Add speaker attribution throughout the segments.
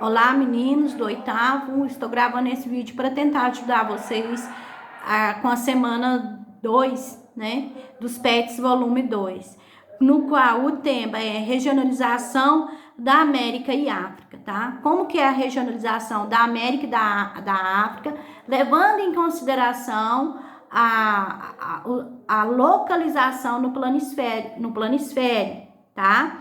Speaker 1: Olá, meninos do oitavo. Estou gravando esse vídeo para tentar ajudar vocês com a semana 2, né, dos PETs volume 2, no qual o tema é regionalização da América e África, tá? Como que é a regionalização da América e da África, levando em consideração a localização no planisfério, tá?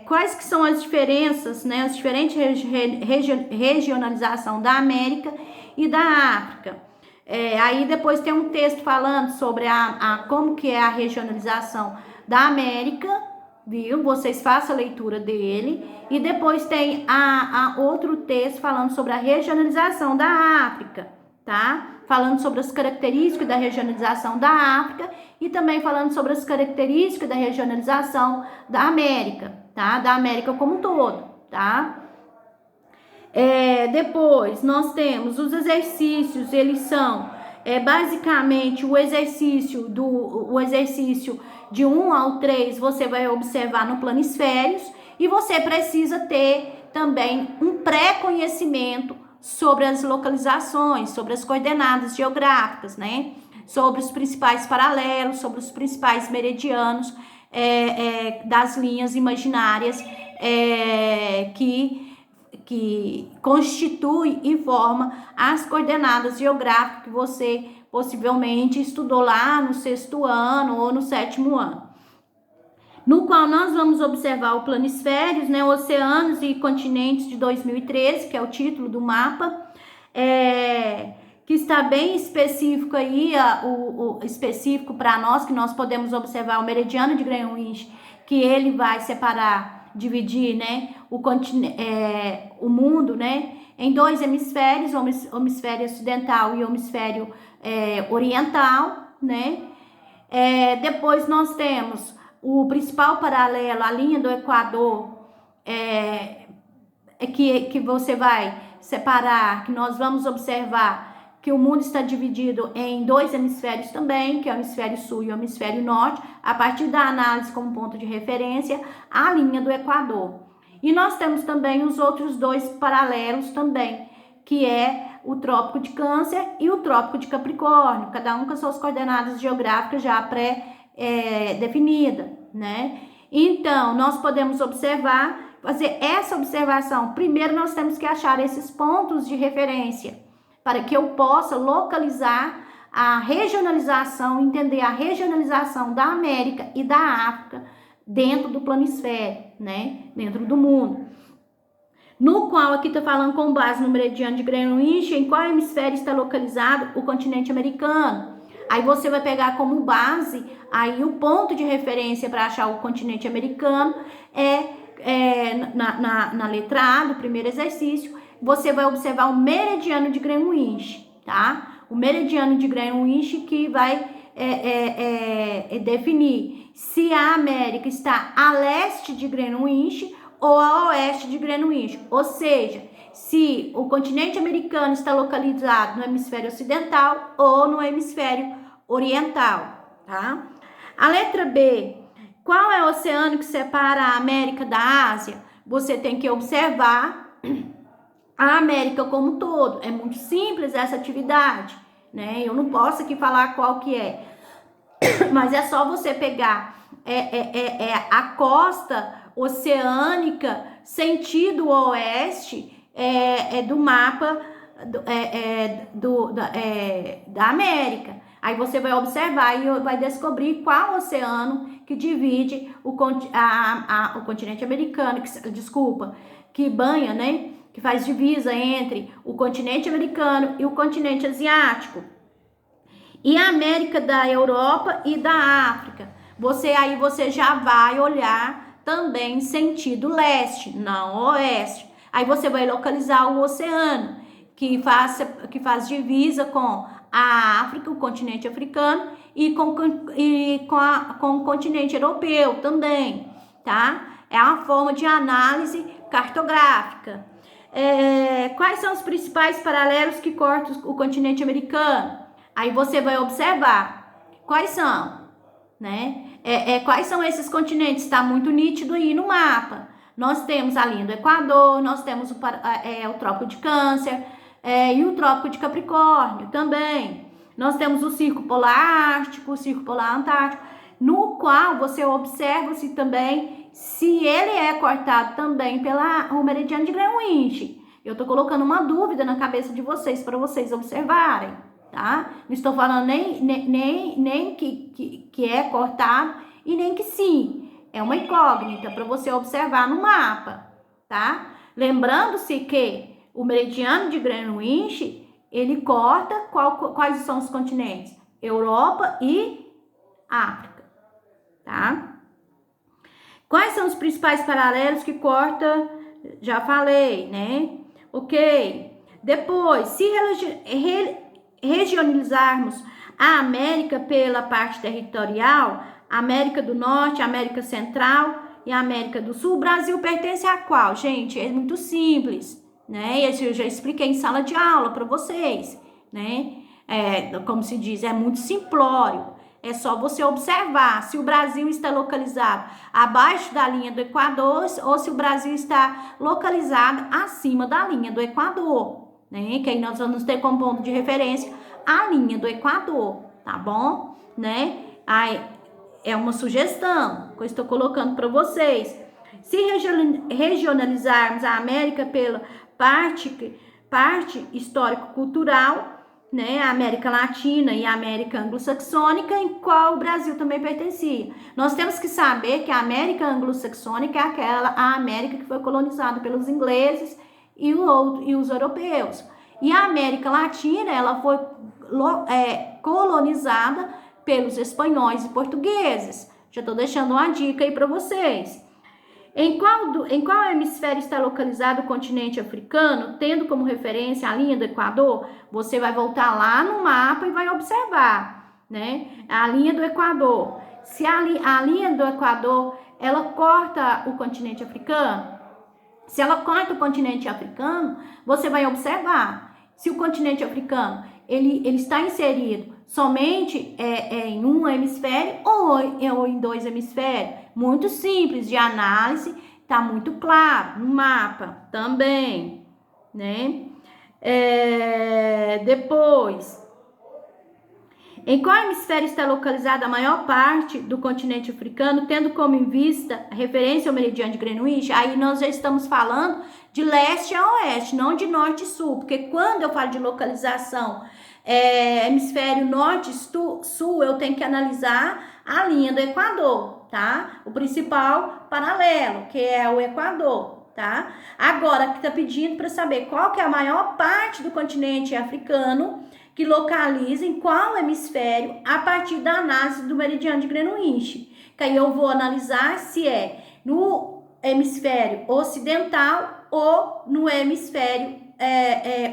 Speaker 1: Quais que são as diferenças, né, as diferentes regionalização da América e da África. Aí depois tem um texto falando sobre como que é a regionalização da América, viu? Vocês façam a leitura dele. E depois tem outro texto falando sobre a regionalização da África, tá? Falando sobre as características da regionalização da África e também falando sobre as características da regionalização da América, tá? Da América como um todo, tá? Depois nós temos os exercícios, eles são basicamente o exercício de 1 ao 3, você vai observar no planisférios e você precisa ter também um pré-conhecimento sobre as localizações, sobre as coordenadas geográficas, né? Sobre os principais paralelos, sobre os principais meridianos das linhas imaginárias que constitui e forma as coordenadas geográficas que você possivelmente estudou lá no 6º ano ou no 7º ano. No qual nós vamos observar o planisférios, né, oceanos e continentes de 2013, que é o título do mapa, que está bem específico aí, específico para nós, que nós podemos observar o meridiano de Greenwich, que ele vai separar, dividir, né, o mundo, né, em 2 hemisférios, o hemisfério ocidental e o hemisfério oriental, né. Depois nós temos o principal paralelo, a linha do Equador, que você vai separar, que nós vamos observar que o mundo está dividido em 2 hemisférios também, que é o hemisfério sul e o hemisfério norte, a partir da análise como ponto de referência, a linha do Equador. E nós temos também os outros 2 paralelos também, que é o Trópico de Câncer e o Trópico de Capricórnio, cada um com as suas coordenadas geográficas já pré-definida, né? Então, nós podemos fazer essa observação. Primeiro, nós temos que achar esses pontos de referência para que eu possa localizar a regionalização, entender a regionalização da América e da África dentro do planisfério, né? Dentro do mundo. No qual aqui está falando com base no meridiano de Greenwich, em qual hemisfério está localizado o continente americano. Aí você vai pegar como base aí o ponto de referência para achar o continente americano na letra A do primeiro exercício, você vai observar o meridiano de Greenwich, tá? O meridiano de Greenwich que vai definir se a América está a leste de Greenwich ou a oeste de Greenwich, ou seja, se o continente americano está localizado no hemisfério ocidental ou no hemisfério oriental, tá? A letra B, qual é o oceano que separa a América da Ásia? Você tem que observar a América como um todo. É muito simples essa atividade, né? Eu não posso aqui falar qual que é, mas é só você pegar a costa oceânica sentido oeste do mapa da América. Aí você vai observar e vai descobrir qual oceano que divide o continente americano, que banha, né? Que faz divisa entre o continente americano e o continente asiático. E a América da Europa e da África. Você já vai olhar também sentido leste, não oeste. Aí você vai localizar o oceano, que faz divisa com a África, o continente africano, e com o continente europeu também, tá? É uma forma de análise cartográfica. Quais são os principais paralelos que cortam o continente americano? Aí você vai observar quais são, né? Quais são esses continentes? Está muito nítido aí no mapa. Nós temos a linha do Equador, nós temos o Trópico de Câncer e o Trópico de Capricórnio também. Nós temos o Círculo Polar Ártico, o Círculo Polar Antártico, no qual você observa-se também se ele é cortado também pelo meridiano de Greenwich. Eu tô colocando uma dúvida na cabeça de vocês para vocês observarem, tá? Não estou falando nem que é cortado e nem que sim. É uma incógnita para você observar no mapa, tá? Lembrando-se que o meridiano de Greenwich, ele corta quais são os continentes? Europa e África, tá? Quais são os principais paralelos que corta? Já falei, né? Ok. Depois, se regionalizarmos a América pela parte territorial, América do Norte, América Central e América do Sul, o Brasil pertence a qual? Gente, é muito simples, né? Esse eu já expliquei em sala de aula para vocês, né? Como se diz, é muito simplório. É só você observar se o Brasil está localizado abaixo da linha do Equador ou se o Brasil está localizado acima da linha do Equador, né? Que aí nós vamos ter como ponto de referência a linha do Equador, tá bom? Né? Aí é uma sugestão que eu estou colocando para vocês. Se regionalizarmos a América pela parte histórico-cultural, né, a América Latina e a América Anglo-Saxônica, em qual o Brasil também pertencia. Nós temos que saber que a América Anglo-Saxônica é a América que foi colonizada pelos ingleses e os europeus. E a América Latina, ela foi colonizada pelos espanhóis e portugueses. Já estou deixando uma dica aí para vocês. Em qual hemisfério está localizado o continente africano, tendo como referência a linha do Equador? Você vai voltar lá no mapa e vai observar, né? A linha do Equador. Se a linha do Equador, ela corta o continente africano, se ela corta o continente africano, você vai observar se o continente africano ele está inserido somente em um hemisfério ou em dois hemisférios. Muito simples de análise, tá muito claro no mapa também, né? Depois, em qual hemisfério está localizada a maior parte do continente africano, tendo como em vista a referência ao meridiano de Greenwich? Aí nós já estamos falando de leste a oeste, não de norte e sul, porque quando eu falo de localização hemisfério norte e sul, eu tenho que analisar a linha do Equador, tá? O principal paralelo, que é o Equador, tá? Agora, que tá pedindo para saber qual que é a maior parte do continente africano que localiza em qual hemisfério a partir da análise do meridiano de Greenwich. Que aí eu vou analisar se é no hemisfério ocidental ou no hemisfério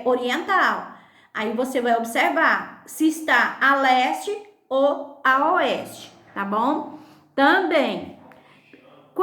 Speaker 1: oriental. Aí você vai observar se está a leste ou a oeste, tá bom? Também,